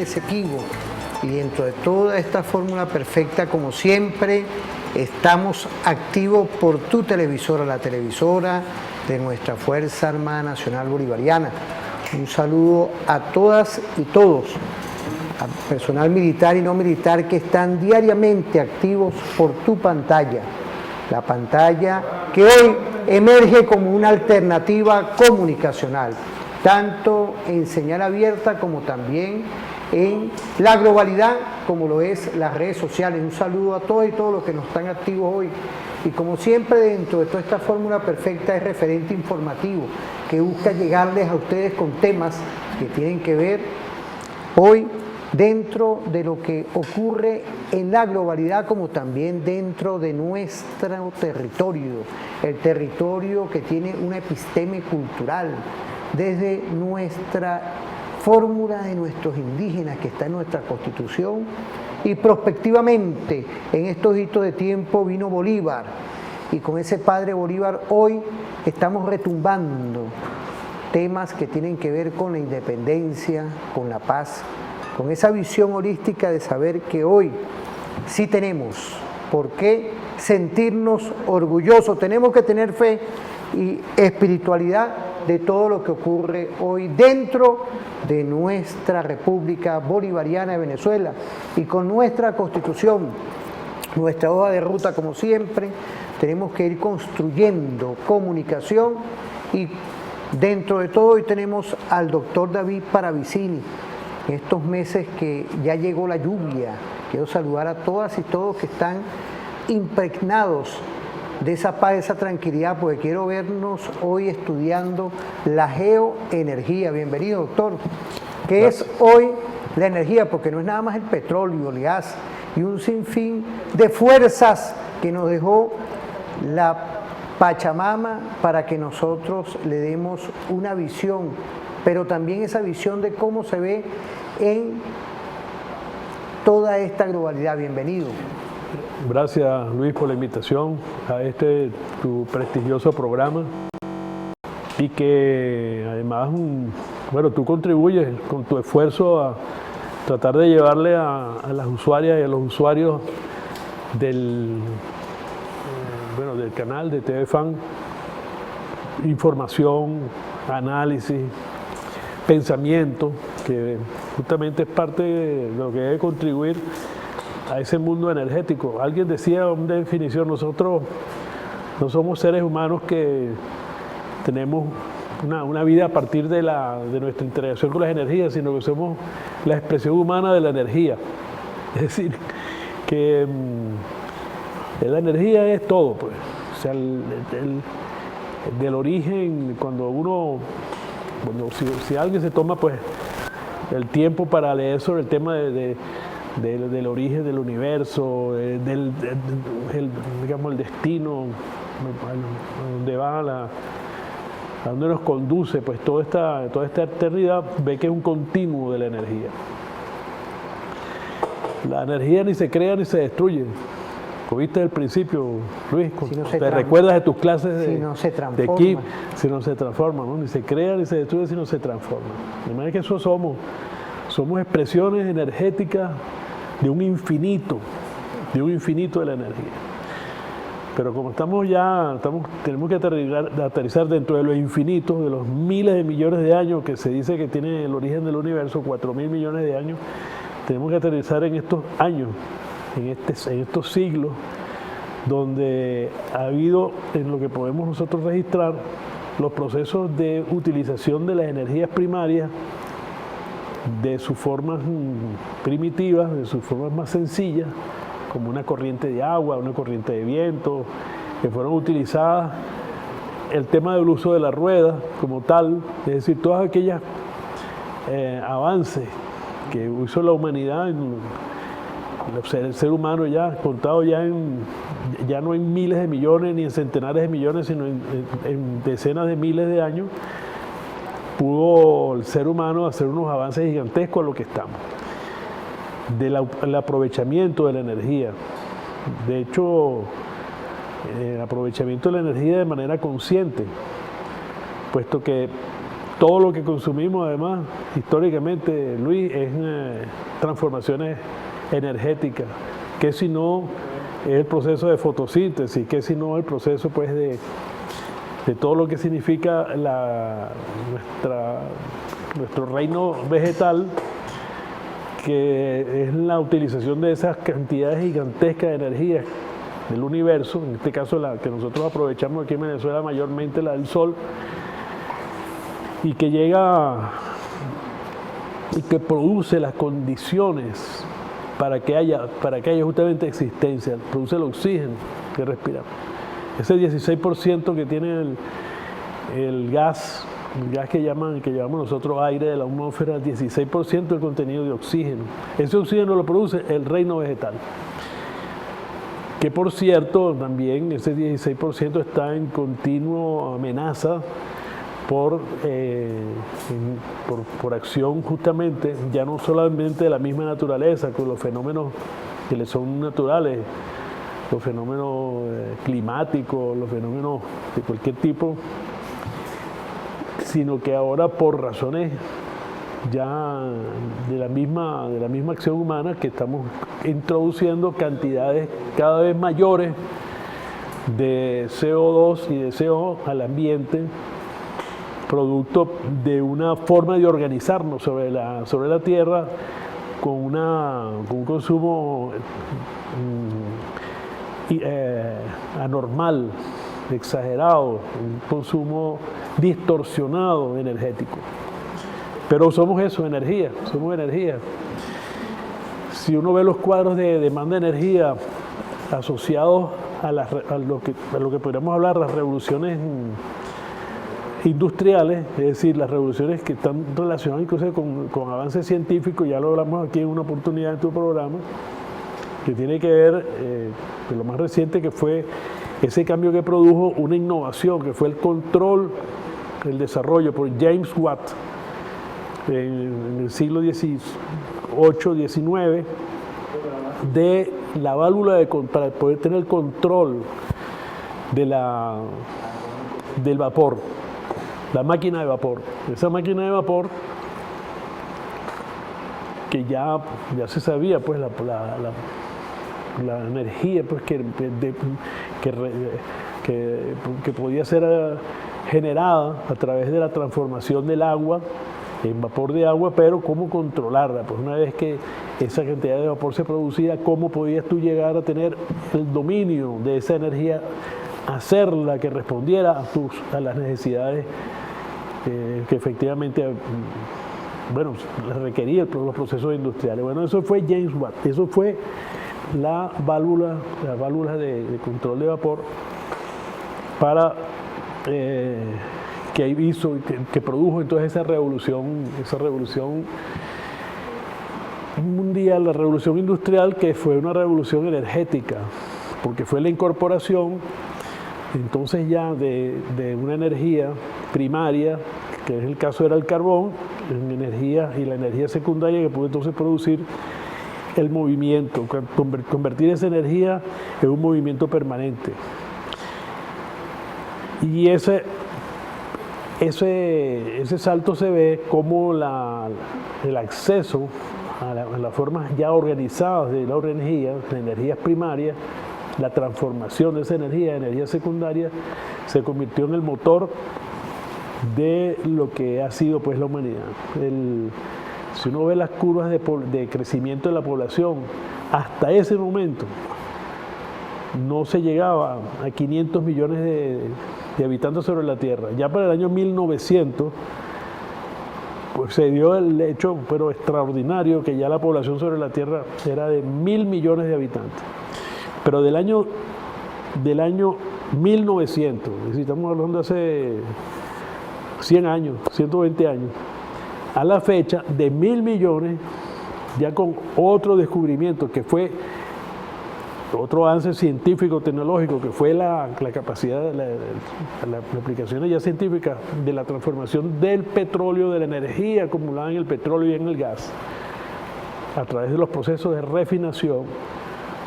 Esequibo. Y dentro de toda esta fórmula perfecta, como siempre, estamos activos por tu televisora, la televisora de nuestra Fuerza Armada Nacional Bolivariana. Un saludo a todas y todos, al personal militar y no militar que están diariamente activos por tu pantalla. La pantalla que hoy emerge como una alternativa comunicacional, tanto en señal abierta como también en la globalidad, como lo es las redes sociales. Un saludo a todos y todos los que nos están activos hoy. Y como siempre, dentro de toda esta fórmula perfecta es referente informativo, que busca llegarles a ustedes con temas que tienen que ver hoy dentro de lo que ocurre en la globalidad, como también dentro de nuestro territorio, el territorio que tiene una episteme cultural, desde nuestra fórmula de nuestros indígenas que está en nuestra Constitución, y prospectivamente en estos hitos de tiempo vino Bolívar, y con ese padre Bolívar hoy estamos retumbando temas que tienen que ver con la independencia, con la paz, con esa visión holística de saber que hoy sí tenemos por qué sentirnos orgullosos, tenemos que tener fe y espiritualidad de todo lo que ocurre hoy dentro de nuestra República Bolivariana de Venezuela, y con nuestra Constitución, nuestra hoja de ruta, como siempre, tenemos que ir construyendo comunicación. Y dentro de todo hoy tenemos al doctor David Paravicini. En estos meses que ya llegó la lluvia, quiero saludar a todas y todos que están impregnados de esa paz, de esa tranquilidad, porque quiero vernos hoy estudiando la geoenergía. Bienvenido, doctor. ¿Qué es hoy la energía? Porque no es nada más el petróleo, el gas y un sinfín de fuerzas que nos dejó la Pachamama para que nosotros le demos una visión, pero también esa visión de cómo se ve en toda esta globalidad. Bienvenido. Gracias, Luis, por la invitación a este tu prestigioso programa, y que además, bueno, tú contribuyes con tu esfuerzo a tratar de llevarle a las usuarias y a los usuarios del canal de TV Fan información, análisis, pensamiento, que justamente es parte de lo que debe contribuir a ese mundo energético. Alguien decía, una definición, nosotros no somos seres humanos que tenemos una vida a partir de nuestra interacción con las energías, sino que somos la expresión humana de la energía. Es decir, que la energía es todo, pues. O sea, del origen, si alguien se toma pues el tiempo para leer sobre el tema del origen del universo, digamos, el destino, a dónde va, a dónde nos conduce, pues toda esta eternidad, ve que es un continuo de la energía. La energía ni se crea ni se destruye. ¿Viste el principio, Luis? Si no ¿te recuerdas de tus clases de Kim? Si no se transforma, ¿no? Ni se crea ni se destruye, sino se transforma. De manera que eso somos expresiones energéticas de un infinito de la energía. Pero como tenemos que aterrizar dentro de los infinitos, de los miles de millones de años que se dice que tiene el origen del universo, 4.000 millones de años, tenemos que aterrizar en estos años, en estos siglos, donde ha habido, en lo que podemos nosotros registrar, los procesos de utilización de las energías primarias, de sus formas primitivas, de sus formas más sencillas, como una corriente de agua, una corriente de viento, que fueron utilizadas, el tema del uso de la rueda como tal, es decir, todos aquellos avances que hizo la humanidad, el ser humano ya contado ya no en miles de millones ni en centenares de millones, sino en decenas de miles de años, pudo el ser humano hacer unos avances gigantescos a lo que estamos. El aprovechamiento de la energía. De hecho, el aprovechamiento de la energía de manera consciente, puesto que todo lo que consumimos, además, históricamente, Luis, es transformaciones energéticas, que si no es el proceso de fotosíntesis, que si no el proceso pues de todo lo que significa nuestro reino vegetal, que es la utilización de esas cantidades gigantescas de energía del universo, en este caso la que nosotros aprovechamos aquí en Venezuela, mayormente la del sol, y que llega y que produce las condiciones para que haya justamente existencia, produce el oxígeno que respiramos. Ese 16% que tiene el gas que llamamos nosotros aire de la atmósfera, 16% del contenido de oxígeno. Ese oxígeno lo produce el reino vegetal. Que por cierto, también ese 16% está en continua amenaza por acción justamente, ya no solamente de la misma naturaleza, con los fenómenos que le son naturales, los fenómenos climáticos, los fenómenos de cualquier tipo, sino que ahora por razones ya de la misma acción humana, que estamos introduciendo cantidades cada vez mayores de CO2 y de CO al ambiente, producto de una forma de organizarnos sobre la Tierra con un consumo anormal, exagerado, un consumo distorsionado energético. Pero somos eso, energía, somos energía. Si uno ve los cuadros de demanda de energía asociados a lo que podríamos hablar, las revoluciones industriales, es decir, las revoluciones que están relacionadas incluso con avances científicos, ya lo hablamos aquí en una oportunidad en tu programa, que tiene que ver con lo más reciente, que fue ese cambio que produjo una innovación, que fue el control, el desarrollo por James Watt en el siglo XVIII, XIX, de la válvula para poder tener el control del vapor, la máquina de vapor. Esa máquina de vapor que ya se sabía, pues la energía pues, que podía ser generada a través de la transformación del agua en vapor de agua, pero cómo controlarla. Pues una vez que esa cantidad de vapor se producía, cómo podías tú llegar a tener el dominio de esa energía, hacerla que respondiera a las necesidades que efectivamente requerían los procesos industriales. Bueno, eso fue James Watt, eso fue las válvulas de control de vapor que hizo, que produjo entonces esa revolución mundial, la revolución industrial, que fue una revolución energética, porque fue la incorporación entonces ya de una energía primaria, que en el caso era el carbón, en energía, y la energía secundaria que pudo entonces producir el movimiento, convertir esa energía en un movimiento permanente. Y ese salto se ve como el acceso a las formas ya organizadas de la energía, de energías primarias, la transformación de esa energía en energía secundaria, se convirtió en el motor de lo que ha sido pues la humanidad. Si uno ve las curvas de crecimiento de la población, hasta ese momento no se llegaba a 500 millones de habitantes sobre la Tierra. Ya para el año 1900 pues se dio el hecho, pero extraordinario, que ya la población sobre la Tierra era de 1.000 millones de habitantes. Pero del año 1900, es decir, estamos hablando de hace 100 años, 120 años, a la fecha, de 1.000 millones, ya con otro descubrimiento que fue otro avance científico, tecnológico, que fue la capacidad, la aplicaciones ya científicas de la transformación del petróleo, de la energía acumulada en el petróleo y en el gas, a través de los procesos de refinación,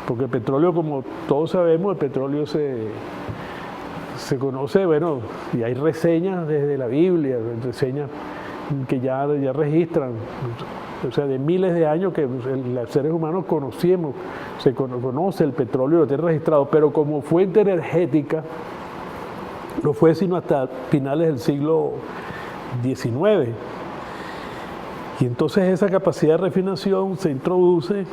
porque el petróleo, como todos sabemos, el petróleo se se conoce, bueno, y hay reseñas desde la Biblia, reseñas que ya registran, o sea, de miles de años que los seres humanos conocemos, se conoce el petróleo, lo tiene registrado, pero como fuente energética no fue sino hasta finales del siglo XIX. Y entonces esa capacidad de refinación se introduce,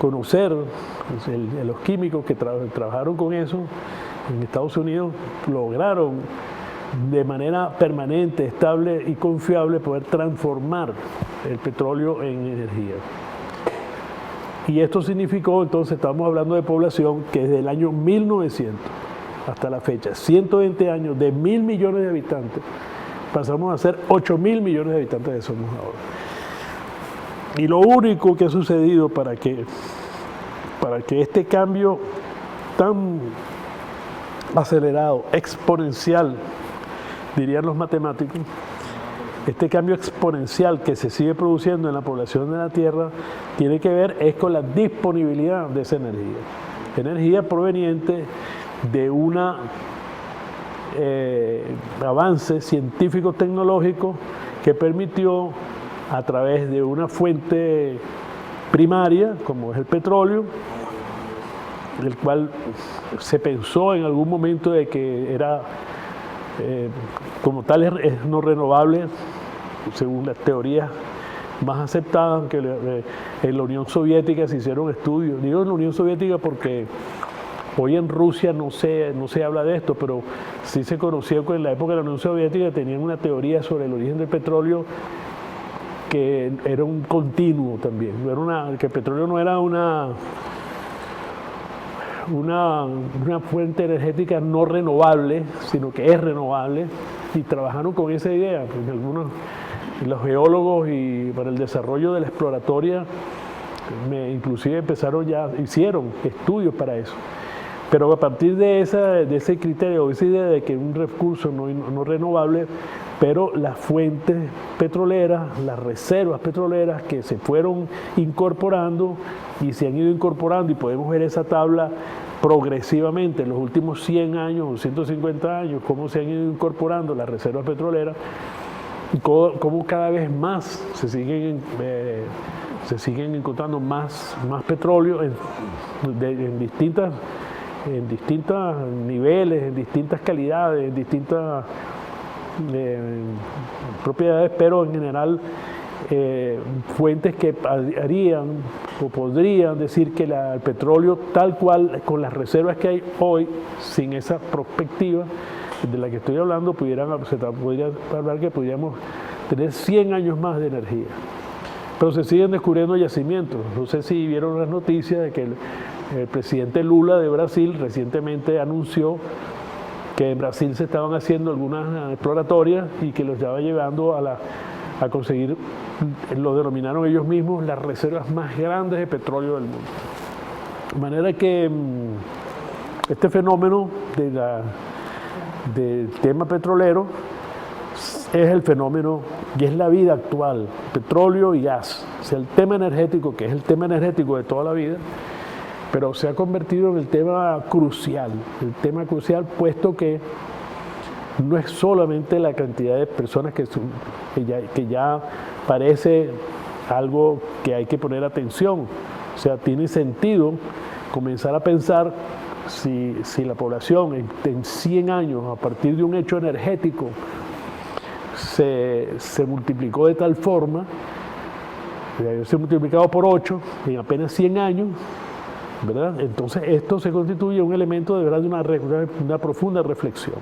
conocer los químicos que trabajaron con eso en Estados Unidos, lograron de manera permanente, estable y confiable poder transformar el petróleo en energía. Y esto significó, entonces estamos hablando de población que desde el año 1900 hasta la fecha, 120 años, de 1.000 millones de habitantes, pasamos a ser 8.000 millones de habitantes que somos ahora. Y lo único que ha sucedido para que este cambio tan acelerado, exponencial, dirían los matemáticos, este cambio exponencial que se sigue produciendo en la población de la Tierra tiene que ver es con la disponibilidad de esa energía. Energía proveniente de un avance científico-tecnológico que permitió, a través de una fuente primaria, como es el petróleo, del cual se pensó en algún momento de que era, como tal, es no renovable, según las teorías más aceptadas, aunque en la Unión Soviética se hicieron estudios. Digo en la Unión Soviética porque hoy en Rusia no se habla de esto, pero sí se conocía que en la época de la Unión Soviética tenían una teoría sobre el origen del petróleo que era un continuo también, que el petróleo no era una fuente energética no renovable, sino que es renovable, y trabajaron con esa idea. Los geólogos y para el desarrollo de la exploratoria, inclusive hicieron estudios para eso. Pero a partir de ese criterio, esa idea de que un recurso no renovable, pero las fuentes petroleras, las reservas petroleras que se fueron incorporando y se han ido incorporando, y podemos ver esa tabla progresivamente en los últimos 100 años o 150 años, cómo se han ido incorporando las reservas petroleras, y cómo cada vez más se siguen encontrando más petróleo en distintos niveles, en distintas calidades, en distintas propiedades, pero en general fuentes que harían o podrían decir que el petróleo tal cual, con las reservas que hay hoy, sin esa perspectiva de la que estoy hablando, podría hablar que podríamos tener 100 años más de energía. Pero se siguen descubriendo yacimientos. No sé si vieron las noticias de que el presidente Lula de Brasil recientemente anunció que en Brasil se estaban haciendo algunas exploratorias y que los estaba llevando a conseguir, lo denominaron ellos mismos, las reservas más grandes de petróleo del mundo. De manera que este fenómeno del tema petrolero es el fenómeno y es la vida actual, petróleo y gas. O sea, el tema energético, que es el tema energético de toda la vida, pero se ha convertido en el tema crucial, puesto que no es solamente la cantidad de personas que ya parece algo que hay que poner atención. O sea, tiene sentido comenzar a pensar si la población en 100 años, a partir de un hecho energético, se multiplicó de tal forma, se ha multiplicado por 8 en apenas 100 años, ¿verdad? Entonces esto se constituye un elemento de verdad de una profunda reflexión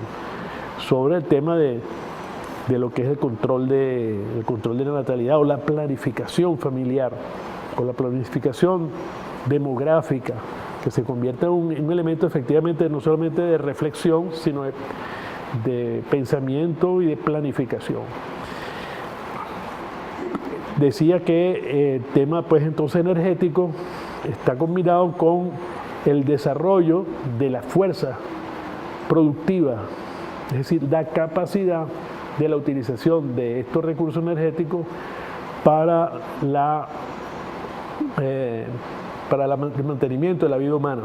sobre el tema de lo que es el control de la natalidad o la planificación familiar, o la planificación demográfica, que se convierte en un elemento efectivamente no solamente de reflexión, sino de pensamiento y de planificación. Decía que el tema, pues, entonces energético está combinado con el desarrollo de la fuerza productiva, es decir, la capacidad de la utilización de estos recursos energéticos para el mantenimiento de la vida humana,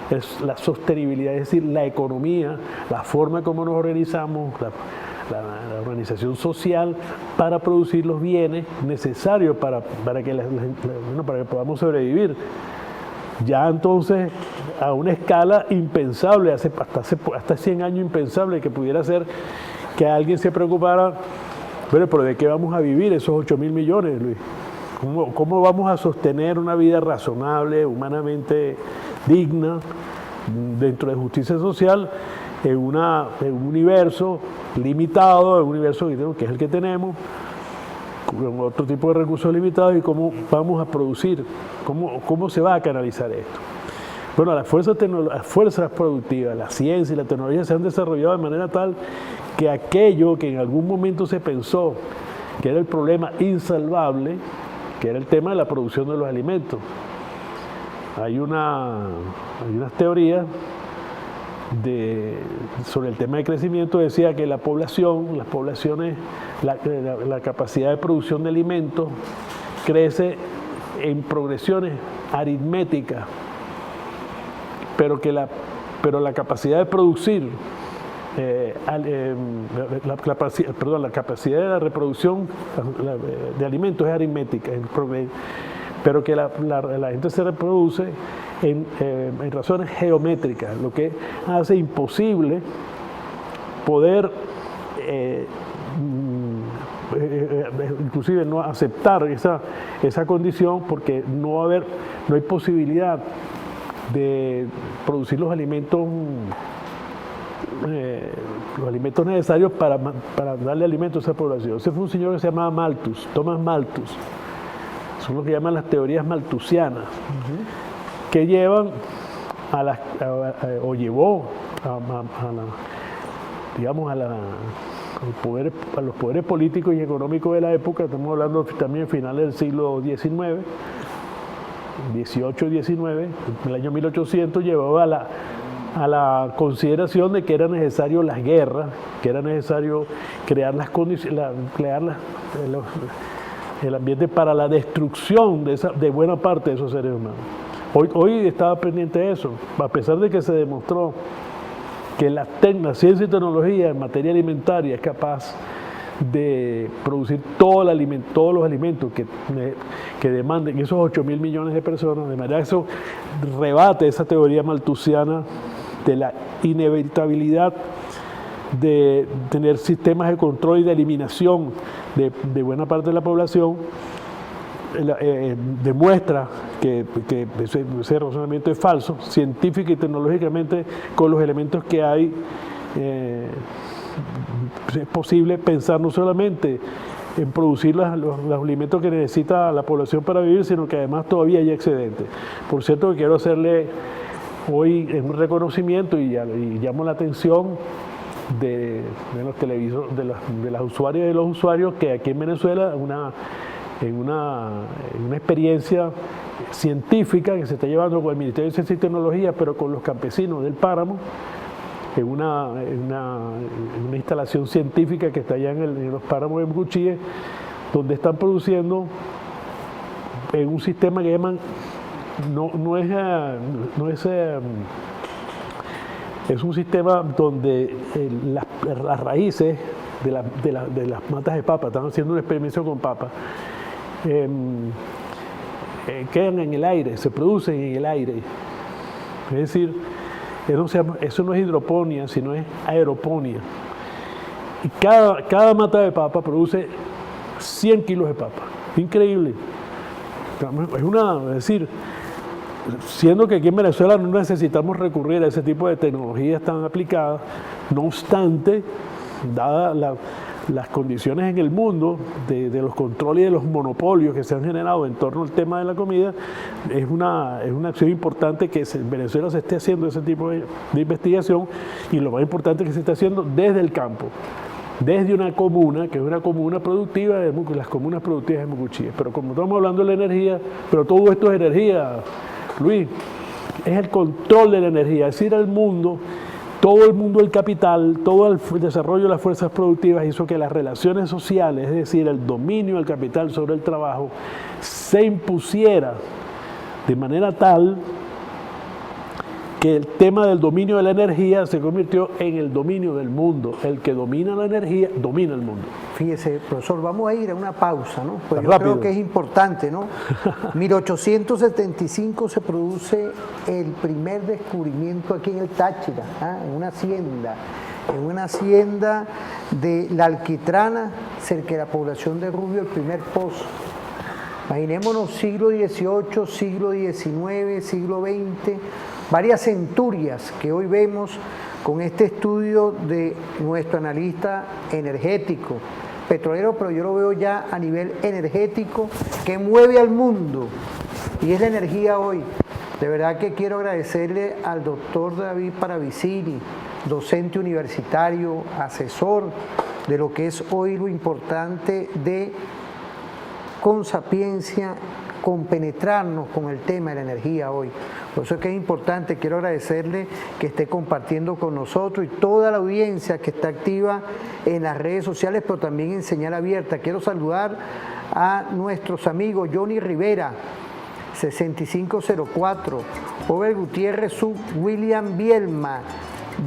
es la sostenibilidad, es decir, la economía, la forma como nos organizamos, la organización social para producir los bienes necesarios para que podamos sobrevivir. Ya entonces, a una escala impensable, hasta 100 años impensable que pudiera ser que alguien se preocupara, bueno, pero ¿de qué vamos a vivir esos 8.000 millones, Luis? ¿Cómo vamos a sostener una vida razonable, humanamente digna, dentro de justicia social, en un universo limitado, en un universo que es el que tenemos, con otro tipo de recursos limitados, y cómo vamos a producir, cómo se va a canalizar esto? Bueno, las fuerzas productivas, la ciencia y la tecnología se han desarrollado de manera tal que aquello que en algún momento se pensó que era el problema insalvable, que era el tema de la producción de los alimentos. Hay unas teorías sobre el tema de crecimiento. Decía que la capacidad de producción de alimentos crece en progresiones aritméticas, pero la capacidad de producir, la capacidad de la reproducción de alimentos es aritmética, pero que la gente se reproduce en razones geométricas, lo que hace imposible poder inclusive no aceptar esa condición, porque no hay posibilidad de producir los alimentos necesarios para darle alimento a esa población. Ese fue un señor que se llamaba Malthus, Thomas Malthus. Son lo que llaman las teorías malthusianas, que llevan llevó a los poderes políticos y económicos de la época. Estamos hablando también finales del siglo XIX, 18 y 19, en el año 1800, llevó a la consideración de que era necesario las guerras, que era necesario crear las condiciones, el ambiente para la destrucción de buena parte de esos seres humanos. Hoy estaba pendiente de eso, a pesar de que se demostró que la ciencia y tecnología en materia alimentaria es capaz de producir todos los alimentos que demanden esos 8.000 millones de personas. De manera que eso rebate esa teoría malthusiana de la inevitabilidad de tener sistemas de control y de eliminación de buena parte de la población. Demuestra que ese razonamiento es falso, científica y tecnológicamente. Con los elementos que hay, es posible pensar no solamente en producir los alimentos que necesita la población para vivir, sino que además todavía hay excedentes. Por cierto, que quiero hacerle hoy un reconocimiento y llamo la atención de los televisores, de las usuarias y de los usuarios, que aquí en Venezuela en una experiencia científica que se está llevando con el Ministerio de Ciencia y Tecnología, pero con los campesinos del páramo, en una instalación científica que está allá en los páramos de Mucuchíes, donde están produciendo en un sistema que llaman, es un sistema donde las raíces de las matas de papa, están haciendo un experimento con papa, quedan en el aire, se producen en el aire. Es decir, eso no es hidroponía, sino es aeroponía. Y cada mata de papa produce 100 kilos de papa. Increíble. Es decir, siendo que aquí en Venezuela no necesitamos recurrir a ese tipo de tecnologías tan aplicadas, no obstante, dadas las condiciones en el mundo de los controles y de los monopolios que se han generado en torno al tema de la comida, es una acción importante que en Venezuela se esté haciendo ese tipo de investigación, y lo más importante es que se está haciendo desde el campo, desde una comuna, que es una comuna productiva, las comunas productivas de Mucuchíes. Pero como estamos hablando de la energía, pero todo esto es energía, Luis, es el control de la energía, es decir, al mundo. Todo el mundo del capital, todo el desarrollo de las fuerzas productivas hizo que las relaciones sociales, es decir, el dominio del capital sobre el trabajo, se impusiera de manera tal que el tema del dominio de la energía se convirtió en el dominio del mundo. El que domina la energía, domina el mundo. Fíjese, profesor, vamos a ir a una pausa, ¿no? Pues yo creo que es importante, ¿no? 1875 se produce el primer descubrimiento aquí en el Táchira, en una hacienda de La Alquitrana, cerca de la población de Rubio, el primer pozo. Imaginémonos siglo XVIII, siglo XIX, siglo XX, varias centurias que hoy vemos con este estudio de nuestro analista energético, petrolero, pero yo lo veo ya a nivel energético, que mueve al mundo, y es la energía hoy. De verdad que quiero agradecerle al doctor David Paravicini, docente universitario, asesor de lo que es hoy lo importante de, con sapiencia, compenetrarnos con el tema de la energía hoy. Por eso es que es importante, quiero agradecerle que esté compartiendo con nosotros y toda la audiencia que está activa en las redes sociales, pero también en señal abierta. Quiero saludar a nuestros amigos Johnny Rivera, 6504, Robert Gutiérrez, William Bielma,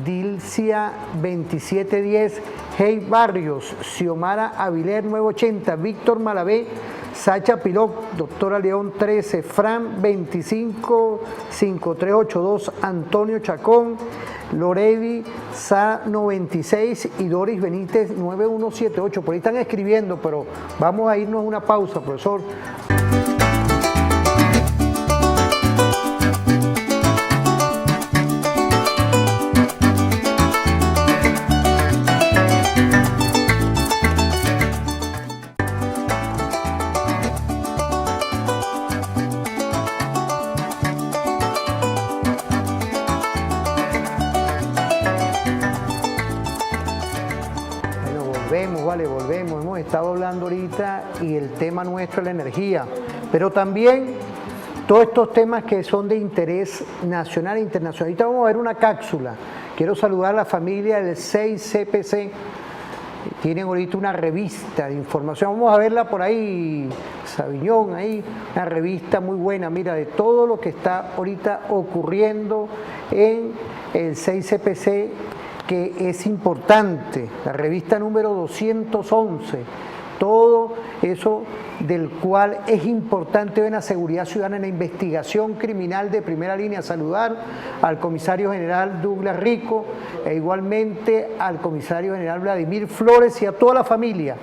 Dilcia 2710, Hey Barrios, Xiomara Aviler 980, Víctor Malavé, Sacha Piloc, Doctora León 13, Fran 255382, Antonio Chacón, Loredi Sa 96 y Doris Benítez 9178. Por ahí están escribiendo, pero vamos a irnos a una pausa, profesor. Volvemos, hemos estado hablando ahorita y el tema nuestro es la energía, pero también todos estos temas que son de interés nacional e internacional. Ahorita vamos a ver una cápsula. Quiero saludar a la familia del 6CPC, tienen ahorita una revista de información, vamos a verla por ahí, Sabiñón, ahí, una revista muy buena, mira, de todo lo que está ahorita ocurriendo en el 6CPC, que es importante, la revista número 211, todo eso del cual es importante ver la seguridad ciudadana en la investigación criminal de primera línea. Saludar al comisario general Douglas Rico e igualmente al comisario general Vladimir Flores y a toda la familia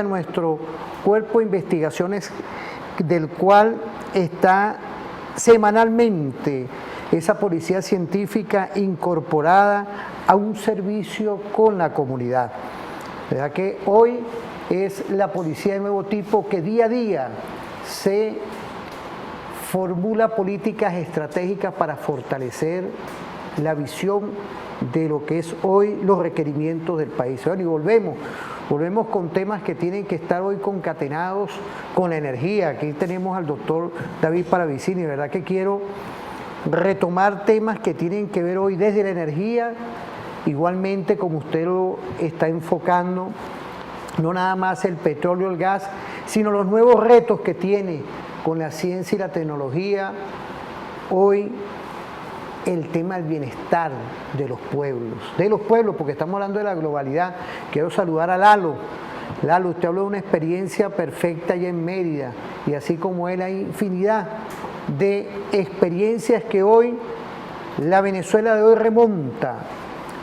de nuestro cuerpo de investigaciones, del cual está semanalmente esa policía científica incorporada a un servicio con la comunidad. ¿Verdad que hoy es la policía de nuevo tipo que día a día se formula políticas estratégicas para fortalecer la visión de lo que es hoy los requerimientos del país? Bueno, y volvemos con temas que tienen que estar hoy concatenados con la energía. Aquí tenemos al doctor David Paravicini, ¿verdad que quiero retomar temas que tienen que ver hoy desde la energía, igualmente como usted lo está enfocando, no nada más el petróleo, el gas, sino los nuevos retos que tiene con la ciencia y la tecnología hoy el tema del bienestar de los pueblos, porque estamos hablando de la globalidad. Quiero saludar a Lalo. Lalo, usted habló de una experiencia perfecta allá en Mérida, y así como él hay infinidad de experiencias que hoy la Venezuela de hoy remonta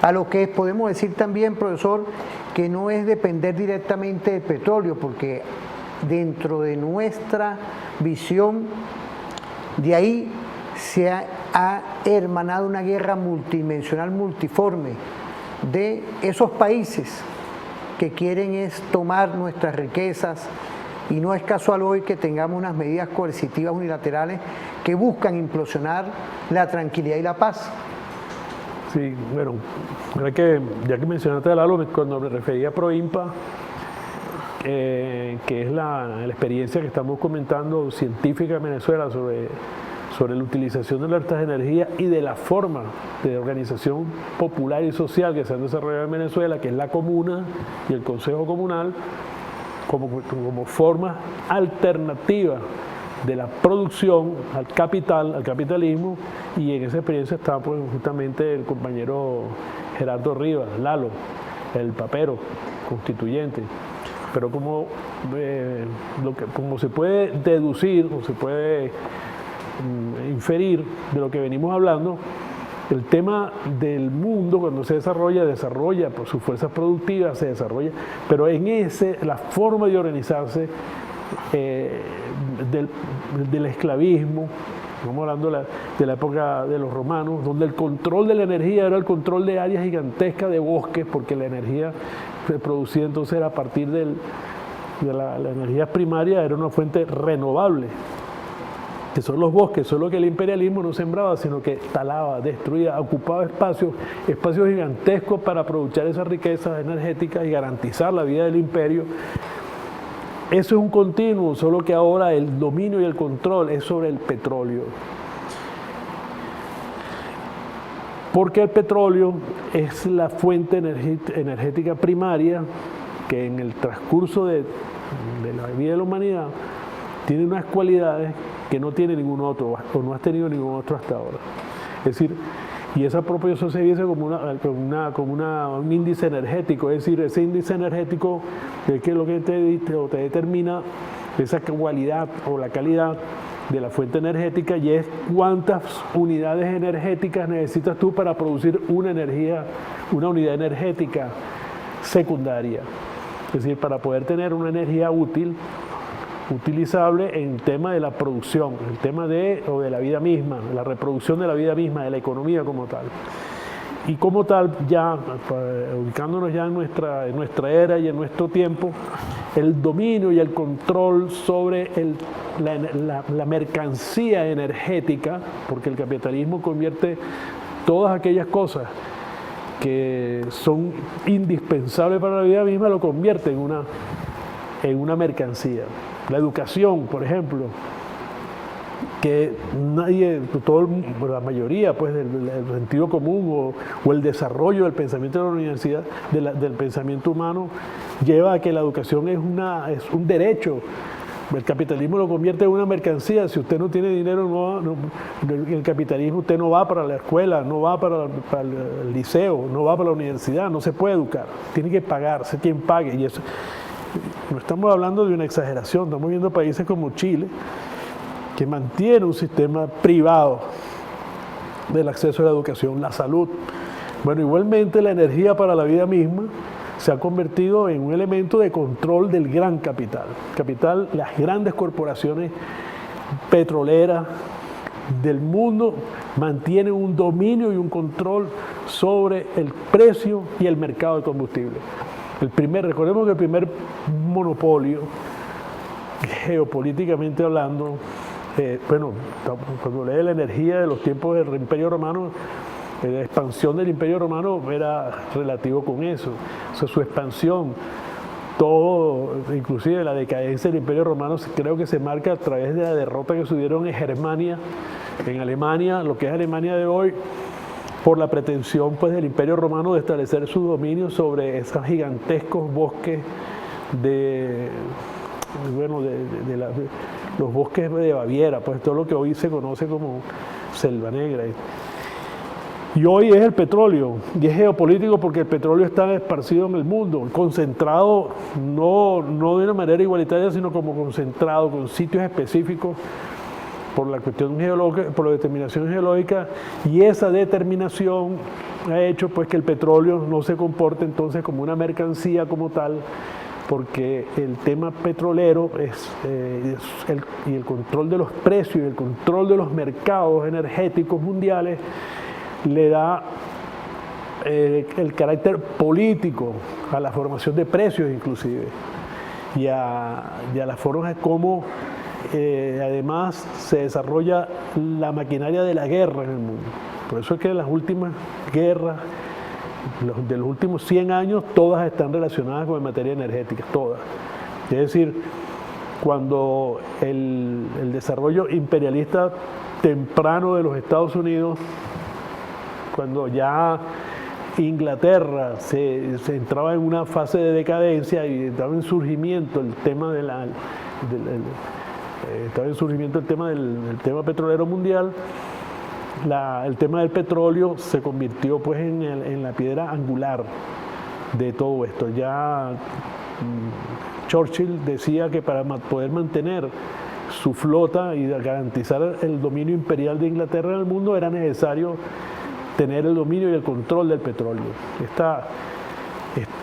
a lo que es, podemos decir también, profesor, que no es depender directamente del petróleo, porque dentro de nuestra visión, de ahí se ha hermanado una guerra multidimensional, multiforme, de esos países que quieren es tomar nuestras riquezas. Y no es casual hoy que tengamos unas medidas coercitivas unilaterales que buscan implosionar la tranquilidad y la paz. Sí, bueno, ya que mencionaste a Lalo, cuando me refería a Proimpa, que es la experiencia que estamos comentando científica en Venezuela sobre la utilización de las energías y de la forma de organización popular y social que se han desarrollado en Venezuela, que es la comuna y el consejo comunal, como formas alternativas de la producción al capital, al capitalismo, y en esa experiencia está pues, justamente el compañero Gerardo Rivas, Lalo, el papero constituyente. Pero como se puede deducir o se puede inferir de lo que venimos hablando, el tema del mundo cuando se desarrolla por sus fuerzas productivas, se desarrolla, pero en la forma de organizarse del esclavismo, estamos hablando de la época de los romanos, donde el control de la energía era el control de áreas gigantescas de bosques, porque la energía producida entonces era a partir de la energía primaria, era una fuente renovable, que son los bosques, solo que el imperialismo no sembraba, sino que talaba, destruía, ocupaba espacios gigantescos para aprovechar esas riquezas energéticas y garantizar la vida del imperio. Eso es un continuo, solo que ahora el dominio y el control es sobre el petróleo. Porque el petróleo es la fuente energética primaria que en el transcurso de la vida de la humanidad tiene unas cualidades que no tiene ningún otro, o no ha tenido ningún otro hasta ahora. Es decir, y esa apropiación se dice como un índice energético, es decir, ese índice energético es que lo que te determina esa cualidad o la calidad de la fuente energética, y es cuántas unidades energéticas necesitas tú para producir una unidad energética secundaria. Es decir, para poder tener una energía utilizable en el tema de la producción, el tema de la vida misma, de la reproducción de la vida misma, de la economía como tal. Y como tal, ya ubicándonos ya en nuestra era y en nuestro tiempo, el dominio y el control sobre la mercancía energética, porque el capitalismo convierte todas aquellas cosas que son indispensables para la vida misma, lo convierte en una mercancía. La educación, por ejemplo, que la mayoría pues, del sentido común o el desarrollo del pensamiento de la universidad, del pensamiento humano, lleva a que la educación es un derecho. El capitalismo lo convierte en una mercancía. Si usted no tiene dinero, en el capitalismo usted no va para la escuela, no va para el liceo, no va para la universidad, no se puede educar. Tiene que pagarse quien pague. Y eso, no estamos hablando de una exageración, estamos viendo países como Chile, que mantiene un sistema privado del acceso a la educación, la salud. Bueno, igualmente la energía para la vida misma se ha convertido en un elemento de control del gran capital. Las grandes corporaciones petroleras del mundo mantienen un dominio y un control sobre el precio y el mercado de combustible. Recordemos que el primer monopolio, geopolíticamente hablando, cuando lee la energía de los tiempos del Imperio Romano, la expansión del Imperio Romano era relativo con eso. O sea, su expansión, todo, inclusive la decadencia del Imperio Romano, creo que se marca a través de la derrota que sucedieron en Germania, en Alemania, lo que es Alemania de hoy, por la pretensión pues, del Imperio Romano de establecer su dominio sobre esos gigantescos bosques los bosques de Baviera, pues todo lo que hoy se conoce como Selva Negra. Y hoy es el petróleo, y es geopolítico porque el petróleo está esparcido en el mundo, concentrado no de una manera igualitaria, sino como concentrado con sitios específicos por la cuestión geológica, por la determinación geológica, y esa determinación ha hecho pues que el petróleo no se comporte entonces como una mercancía como tal, porque el tema petrolero y el control de los precios y el control de los mercados energéticos mundiales le da el carácter político a la formación de precios inclusive y a las formas como además se desarrolla la maquinaria de la guerra en el mundo. Por eso es que las últimas guerras de los últimos 100 años todas están relacionadas con materia energética, todas. Es decir, cuando el desarrollo imperialista temprano de los Estados Unidos, cuando ya Inglaterra se entraba en una fase de decadencia y entraba en surgimiento el tema estaba en surgimiento el tema petrolero mundial, el tema del petróleo se convirtió pues en la piedra angular de todo esto. Ya Churchill decía que para poder mantener su flota y garantizar el dominio imperial de Inglaterra en el mundo era necesario tener el dominio y el control del petróleo.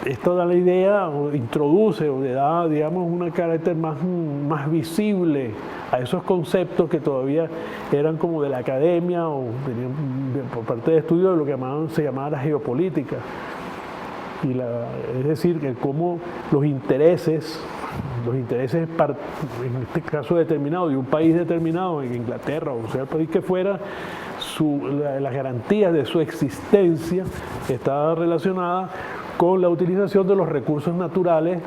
Esto da la idea, o introduce, o le da, digamos, un carácter más visible a esos conceptos que todavía eran como de la academia o por parte de estudio de lo que se llamaba la geopolítica. Es decir, que cómo los intereses, en este caso determinado, de un país determinado, en Inglaterra o sea el país que fuera, las garantías de su existencia estaba relacionada con la utilización de los recursos naturales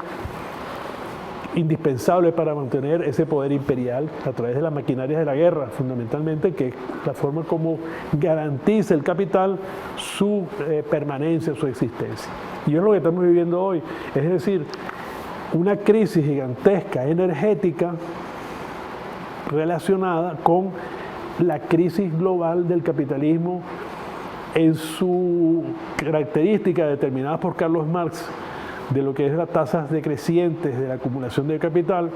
indispensables para mantener ese poder imperial a través de las maquinarias de la guerra, fundamentalmente, que es la forma como garantiza el capital su permanencia, su existencia. Y es lo que estamos viviendo hoy, es decir, una crisis gigantesca energética relacionada con la crisis global del capitalismo en su característica determinada por Carlos Marx de lo que es las tasas decrecientes de la acumulación de capital,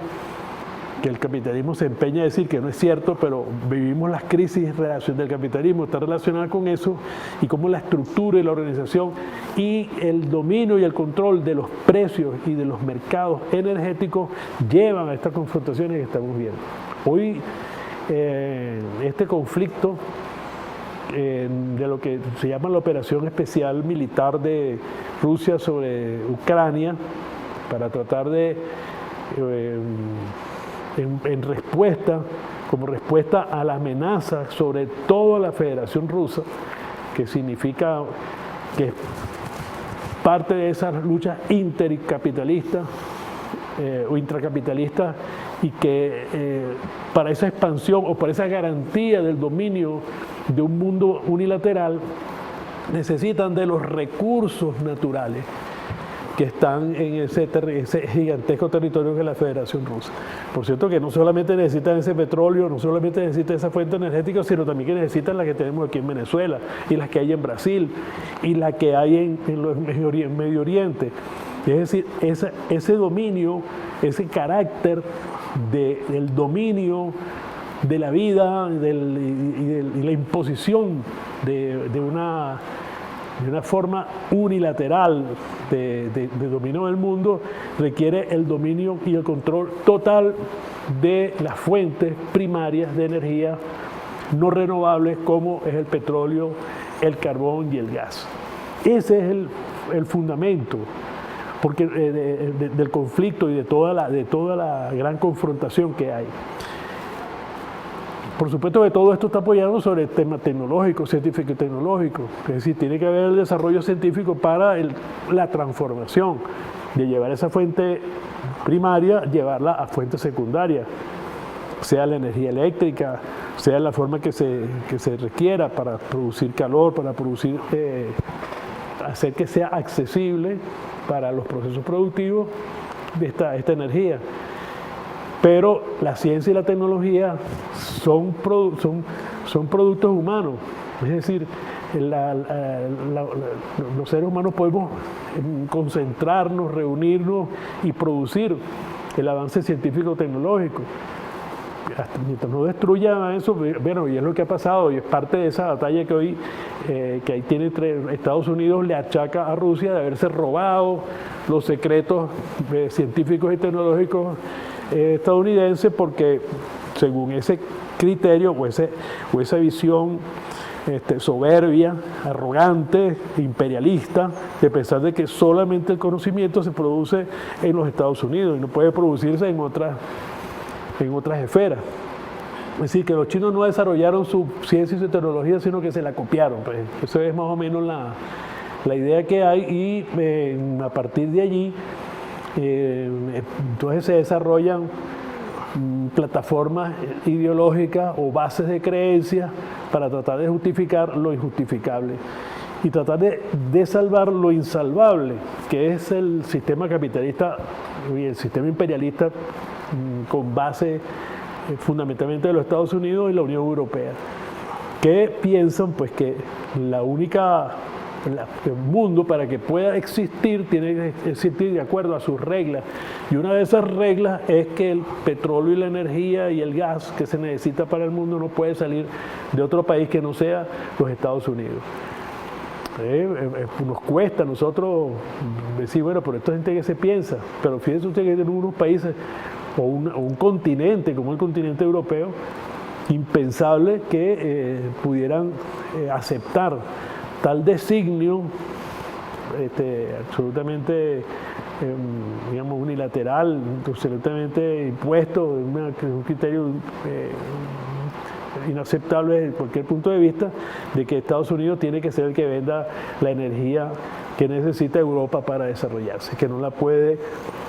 que el capitalismo se empeña a decir que no es cierto, pero vivimos las crisis en relación del capitalismo, está relacionada con eso, y cómo la estructura y la organización y el dominio y el control de los precios y de los mercados energéticos llevan a estas confrontaciones que estamos viendo. Hoy este conflicto de lo que se llama la operación especial militar de Rusia sobre Ucrania para tratar de como respuesta a la amenaza sobre toda la Federación Rusa, que significa que parte de esas luchas intercapitalistas o intracapitalistas, y que para esa expansión o para esa garantía del dominio de un mundo unilateral necesitan de los recursos naturales que están en ese gigantesco territorio que es la Federación Rusa. Por cierto que no solamente necesitan ese petróleo, no solamente necesitan esa fuente energética, sino también que necesitan la que tenemos aquí en Venezuela, y las que hay en Brasil, y la que hay en Medio Oriente. Es decir, ese dominio, ese carácter del dominio de la vida y la imposición de una forma unilateral de dominio del mundo requiere el dominio y el control total de las fuentes primarias de energía no renovables como es el petróleo, el carbón y el gas. Ese es el fundamento porque del conflicto y de toda la gran confrontación que hay. Por supuesto que todo esto está apoyado sobre el tema tecnológico, científico y tecnológico. Es decir, tiene que haber el desarrollo científico para la transformación de llevar esa fuente primaria, llevarla a fuente secundaria, sea la energía eléctrica, sea la forma que se requiera para producir calor, para producir, hacer que sea accesible para los procesos productivos de esta energía. Pero la ciencia y la tecnología son productos humanos, es decir, los seres humanos podemos concentrarnos, reunirnos y producir el avance científico-tecnológico. Mientras no destruyan eso, bueno, y es lo que ha pasado, y es parte de esa batalla que hoy que ahí tiene Estados Unidos le achaca a Rusia de haberse robado los secretos científicos y tecnológicos estadounidense, porque según ese criterio o esa visión soberbia, arrogante, imperialista, de pensar de que solamente el conocimiento se produce en los Estados Unidos y no puede producirse en otras esferas. Es decir, que los chinos no desarrollaron su ciencia y su tecnología, sino que se la copiaron. Pues. Eso es más o menos la idea que hay, y a partir de allí entonces se desarrollan plataformas ideológicas o bases de creencias para tratar de justificar lo injustificable y tratar de salvar lo insalvable, que es el sistema capitalista y el sistema imperialista con base fundamentalmente de los Estados Unidos y la Unión Europea, que piensan pues que el mundo para que pueda existir tiene que existir de acuerdo a sus reglas, y una de esas reglas es que el petróleo y la energía y el gas que se necesita para el mundo no puede salir de otro país que no sea los Estados Unidos. Nos cuesta a nosotros decir, bueno, pero esta gente que se piensa, pero fíjense usted que en unos países o un continente como el continente europeo, impensable que pudieran aceptar tal designio absolutamente digamos unilateral, absolutamente impuesto, un criterio inaceptable desde cualquier punto de vista, de que Estados Unidos tiene que ser el que venda la energía que necesita Europa para desarrollarse, que no la puede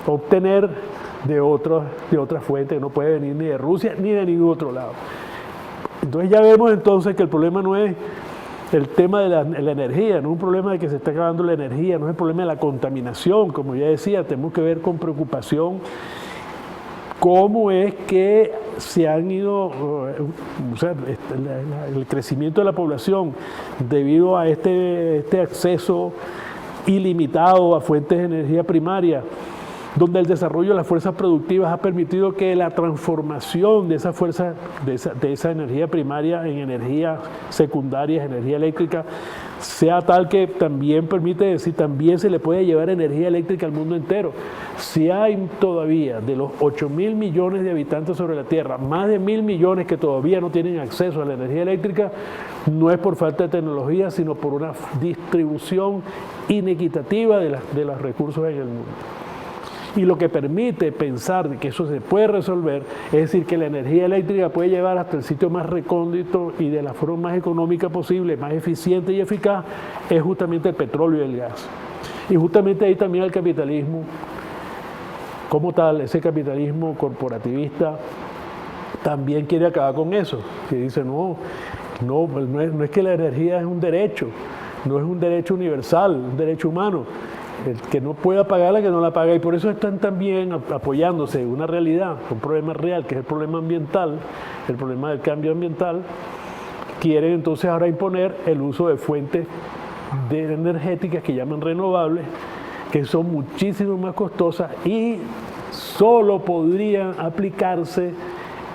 obtener de otra fuente, que no puede venir ni de Rusia ni de ningún otro lado. Entonces ya vemos entonces que el problema no es el tema de la energía, no es un problema de que se está acabando la energía, no es el problema de la contaminación, como ya decía, tenemos que ver con preocupación cómo es que se han ido, o sea, el crecimiento de la población debido a este acceso ilimitado a fuentes de energía primaria, donde el desarrollo de las fuerzas productivas ha permitido que la transformación de esa fuerza, de esa energía primaria en energía secundaria, energía eléctrica, sea tal que también permite decir, también se le puede llevar energía eléctrica al mundo entero. Si hay todavía de los 8.000 millones de habitantes sobre la Tierra, más de 1.000 millones que todavía no tienen acceso a la energía eléctrica, no es por falta de tecnología, sino por una distribución inequitativa de los recursos en el mundo. Y lo que permite pensar de que eso se puede resolver, es decir, que la energía eléctrica puede llevar hasta el sitio más recóndito y de la forma más económica posible, más eficiente y eficaz, es justamente el petróleo y el gas. Y justamente ahí también el capitalismo, como tal, ese capitalismo corporativista, también quiere acabar con eso. Que dice, no es que la energía es un derecho, no es un derecho universal, un derecho humano. El que no pueda pagarla, que no la paga, y por eso están también apoyándose en una realidad, un problema real, que es el problema ambiental, el problema del cambio ambiental. Quieren entonces ahora imponer el uso de fuentes energéticas que llaman renovables, que son muchísimo más costosas y solo podrían aplicarse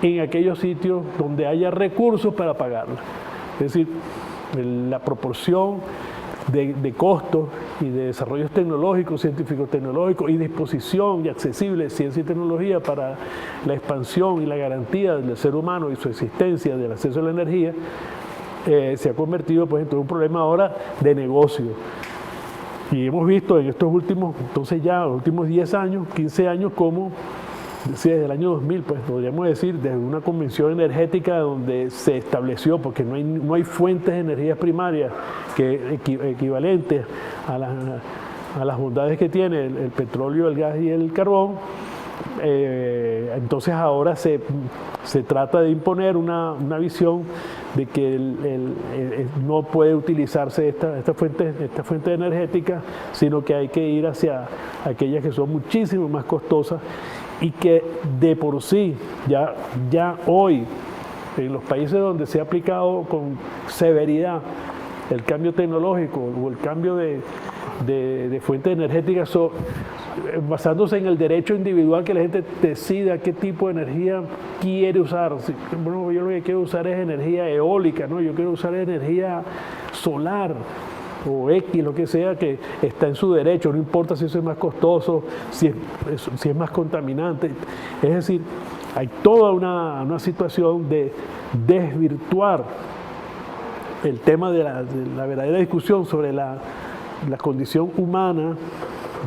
en aquellos sitios donde haya recursos para pagarla. Es decir, la proporción de costos y de desarrollos tecnológicos, científicos tecnológicos y disposición y accesible de ciencia y tecnología para la expansión y la garantía del ser humano y su existencia, del acceso a la energía, se ha convertido pues en todo un problema ahora de negocio. Y hemos visto en estos últimos, entonces ya los últimos 10 años, 15 años, como desde el año 2000, pues podríamos decir, desde una convención energética donde se estableció, porque no hay fuentes de energías primarias equivalentes a las bondades que tiene el petróleo, el gas y el carbón. Entonces ahora se trata de imponer una visión de que no puede utilizarse esta fuente energética, sino que hay que ir hacia aquellas que son muchísimo más costosas y que de por sí, ya hoy, en los países donde se ha aplicado con severidad el cambio tecnológico o el cambio de fuentes energéticas, basándose en el derecho individual que la gente decida qué tipo de energía quiere usar. Bueno, yo lo que quiero usar es energía eólica, ¿no? Yo quiero usar energía solar o X, lo que sea, que está en su derecho, no importa si eso es más costoso, si es más contaminante. Es decir, hay toda una situación de desvirtuar el tema de la verdadera discusión sobre la condición humana,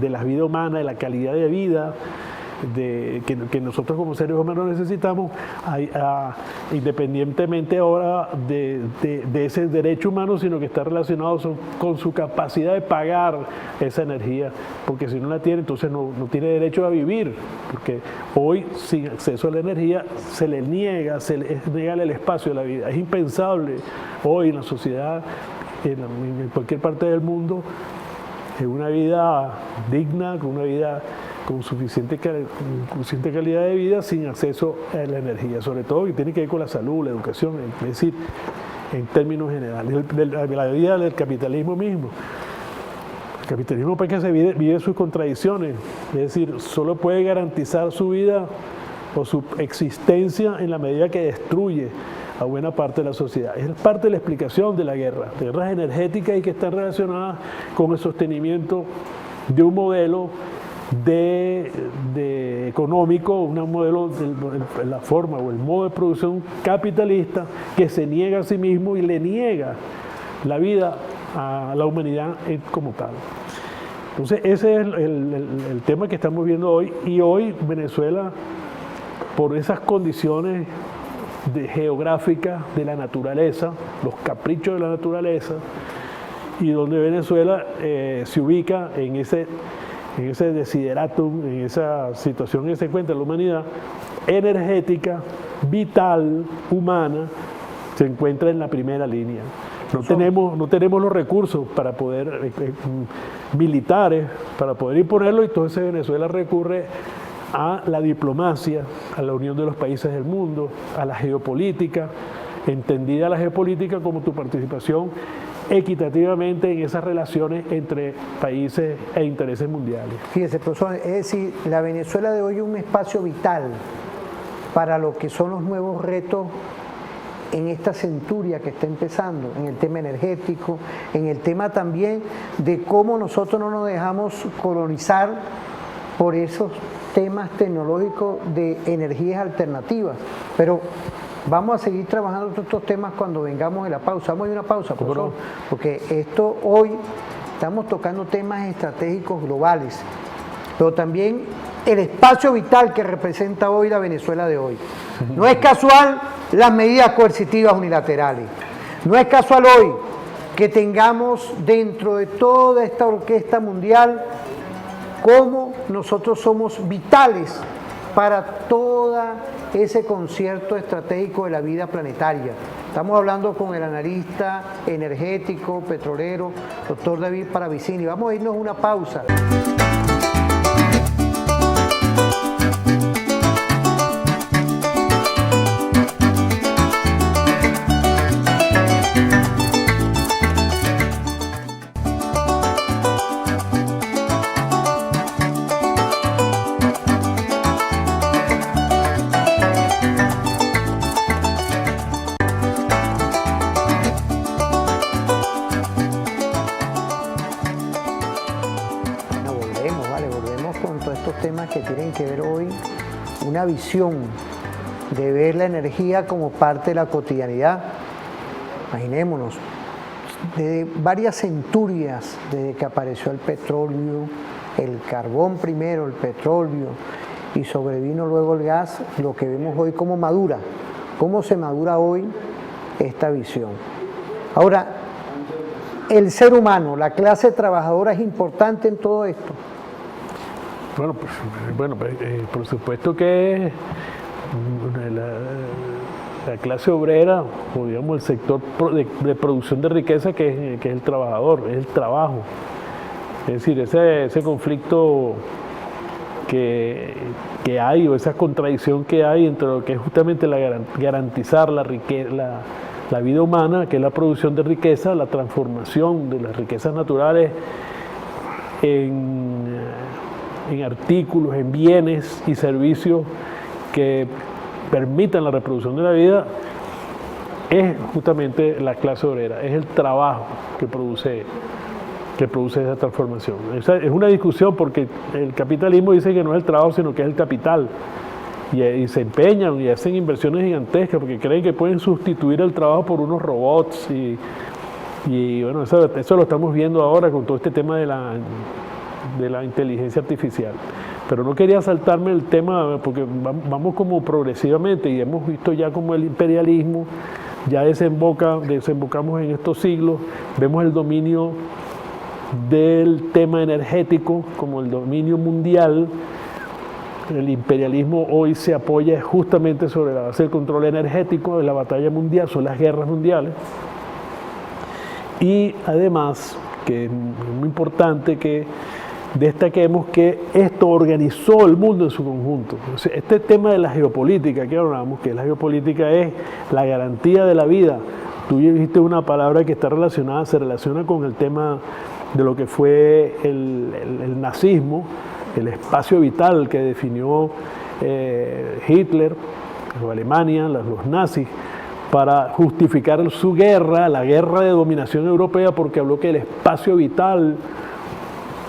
de la vida humana, de la calidad de vida que nosotros como seres humanos necesitamos, independientemente ahora de ese derecho humano, sino que está relacionado con su capacidad de pagar esa energía, porque si no la tiene, entonces no tiene derecho a vivir, porque hoy sin acceso a la energía se le niega el espacio de la vida. Es impensable hoy en la sociedad, en cualquier parte del mundo, una vida digna, con una vida con suficiente calidad de vida sin acceso a la energía, sobre todo que tiene que ver con la salud, la educación, es decir, en términos generales, de la vida del capitalismo mismo. El capitalismo pues, que se vive sus contradicciones, es decir, solo puede garantizar su vida o su existencia en la medida que destruye a buena parte de la sociedad. Es parte de la explicación de la guerra, de guerras energéticas y que están relacionadas con el sostenimiento de un modelo de económico, un modelo de la forma o el modo de producción capitalista que se niega a sí mismo y le niega la vida a la humanidad como tal. Entonces ese es el tema que estamos viendo hoy, y hoy Venezuela, por esas condiciones geográficas de la naturaleza, los caprichos de la naturaleza, y donde Venezuela se ubica en ese desideratum, en esa situación que se encuentra la humanidad, energética, vital, humana, se encuentra en la primera línea. No tenemos los recursos para poder, militares, para poder imponerlo, y entonces Venezuela recurre a la diplomacia, a la unión de los países del mundo, a la geopolítica, entendida la geopolítica como tu participación equitativamente en esas relaciones entre países e intereses mundiales. Fíjese, profesor, es decir, la Venezuela de hoy es un espacio vital para lo que son los nuevos retos en esta centuria que está empezando, en el tema energético, en el tema también de cómo nosotros no nos dejamos colonizar por esos temas tecnológicos de energías alternativas. Pero vamos a seguir trabajando estos temas cuando vengamos de la pausa. Vamos a ir a una pausa, por favor, porque esto hoy estamos tocando temas estratégicos globales, pero también el espacio vital que representa hoy la Venezuela de hoy. No es casual las medidas coercitivas unilaterales. No es casual hoy que tengamos dentro de toda esta orquesta mundial cómo nosotros somos vitales para todo ese concierto estratégico de la vida planetaria. Estamos hablando con el analista energético, petrolero, doctor David Paravicini. Vamos a irnos a una pausa. Que tienen que ver hoy una visión de ver la energía como parte de la cotidianidad. Imaginémonos, de varias centurias desde que apareció el petróleo, el carbón primero, el petróleo, y sobrevino luego el gas, lo que vemos hoy como madura, cómo se madura hoy esta visión. Ahora, el ser humano, la clase trabajadora es importante en todo esto. Bueno, por supuesto que la clase obrera, o digamos el sector de producción de riqueza que es el trabajador, es el trabajo. Es decir, ese conflicto que hay, o esa contradicción que hay entre lo que es justamente garantizar la vida humana, que es la producción de riqueza, la transformación de las riquezas naturales en artículos, en bienes y servicios que permitan la reproducción de la vida, es justamente la clase obrera, es el trabajo que produce esa transformación. Es una discusión porque el capitalismo dice que no es el trabajo, sino que es el capital, y se empeñan y hacen inversiones gigantescas porque creen que pueden sustituir el trabajo por unos robots, y bueno, eso lo estamos viendo ahora con todo este tema de la inteligencia artificial. Pero no quería saltarme el tema porque vamos como progresivamente, y hemos visto ya como el imperialismo ya desembocamos en estos siglos, vemos el dominio del tema energético como el dominio mundial. El imperialismo hoy se apoya justamente sobre la base del control energético, de la batalla mundial, son las guerras mundiales. Y además, que es muy importante, que destaquemos que esto organizó el mundo en su conjunto. Este tema de la geopolítica que hablamos, que la geopolítica es la garantía de la vida. Tú dijiste una palabra que está relacionada, se relaciona con el tema de lo que fue el nazismo, el espacio vital que definió Hitler o Alemania, los nazis, para justificar su guerra, la guerra de dominación europea, porque habló que el espacio vital